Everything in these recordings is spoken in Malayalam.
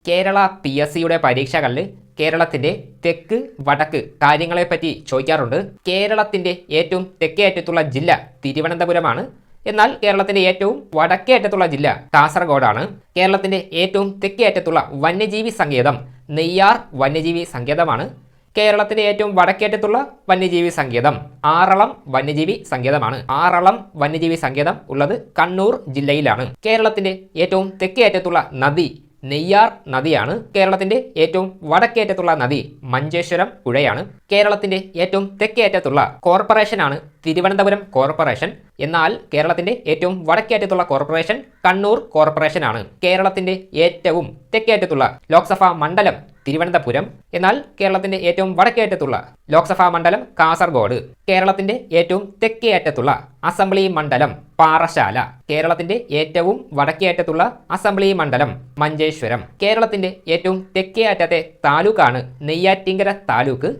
കേരള PSCയുടെ പരീക്ഷകളിൽ കേരളത്തിന്റെ തെക്ക് വടക്ക് കാര്യങ്ങളെപ്പറ്റി ചോദിക്കാറുണ്ട്. കേരളത്തിന്റെ ഏറ്റവും തെക്കേ അറ്റത്തുള്ള ജില്ല തിരുവനന്തപുരമാണ്. എന്നാൽ കേരളത്തിന്റെ ഏറ്റവും വടക്കേ അറ്റത്തുള്ള ജില്ല കാസർഗോഡാണ്. കേരളത്തിന്റെ ഏറ്റവും തെക്കേ അറ്റത്തുള്ള വന്യജീവി സങ്കേതം നെയ്യാർ വന്യജീവി സങ്കേതമാണ്. കേരളത്തിന്റെ ഏറ്റവും വടക്കേറ്റത്തുള്ള വന്യജീവി സങ്കേതം ആറളം വന്യജീവി സങ്കേതമാണ്. ആറളം വന്യജീവി സങ്കേതം ഉള്ളത് കണ്ണൂർ ജില്ലയിലാണ്. കേരളത്തിന്റെ ഏറ്റവും തെക്കേ അറ്റത്തുള്ള നദി നെയ്യാർ നദിയാണ്. കേരളത്തിന്റെ ഏറ്റവും വടക്കേറ്റത്തുള്ള നദി മഞ്ചേശ്വരം പുഴയാണ്. കേരളത്തിന്റെ ഏറ്റവും തെക്കേ അറ്റത്തുള്ള കോർപ്പറേഷനാണ് തിരുവനന്തപുരം കോർപ്പറേഷൻ. എന്നാൽ കേരളത്തിന്റെ ഏറ്റവും വടക്കേറ്റത്തുള്ള കോർപ്പറേഷൻ കണ്ണൂർ കോർപ്പറേഷനാണ്. കേരളത്തിന്റെ ഏറ്റവും തെക്കേ അറ്റത്തുള്ള ലോക്സഭാ മണ്ഡലം തിരുവനന്തപുരം. എന്നാൽ കേരളത്തിന്റെ ഏറ്റവും വടക്കേറ്റത്തുള്ള ലോക്സഭാ മണ്ഡലം കാസർഗോഡ്. കേരളത്തിന്റെ ഏറ്റവും തെക്കേ അറ്റത്തുള്ള അസംബ്ലി മണ്ഡലം പാറശാല. കേരളത്തിന്റെ ഏറ്റവും വടക്കേ അറ്റത്തുള്ള അസംബ്ലി മണ്ഡലം മഞ്ചേശ്വരം. കേരളത്തിന്റെ ഏറ്റവും തെക്കേ അറ്റത്തെ താലൂക്കാണ് നെയ്യാറ്റിങ്കര താലൂക്ക്.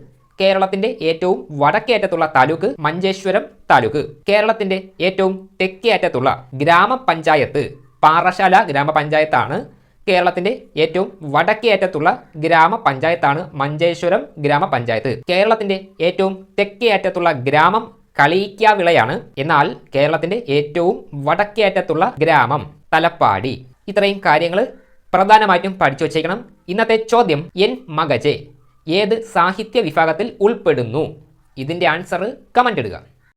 കേരളത്തിന്റെ ഏറ്റവും വടക്കേ അറ്റത്തുള്ള താലൂക്ക് മഞ്ചേശ്വരം താലൂക്ക്. കേരളത്തിന്റെ ഏറ്റവും തെക്കേ അറ്റത്തുള്ള ഗ്രാമപഞ്ചായത്ത് പാറശാല ഗ്രാമപഞ്ചായത്താണ്. കേരളത്തിന്റെ ഏറ്റവും വടക്കേ അറ്റത്തുള്ള ഗ്രാമപഞ്ചായത്താണ് മഞ്ചേശ്വരം ഗ്രാമപഞ്ചായത്ത്. കേരളത്തിന്റെ ഏറ്റവും തെക്കേ അറ്റത്തുള്ള ഗ്രാമം കളിയിക്കാവിളയാണ്. എന്നാൽ കേരളത്തിന്റെ ഏറ്റവും വടക്കേ അറ്റത്തുള്ള ഗ്രാമം തലപ്പാടി. ഇത്രയും കാര്യങ്ങൾ പ്രധാനമായിട്ടും പഠിച്ചു വച്ചേക്കണം. ഇന്നത്തെ ചോദ്യം എൻ മഗജെ ഏത് സാഹിത്യ വിഭാഗത്തിൽ ഉൾപ്പെടുന്നു? ഇതിന്റെ ആൻസർ കമന്റ് ഇടുക.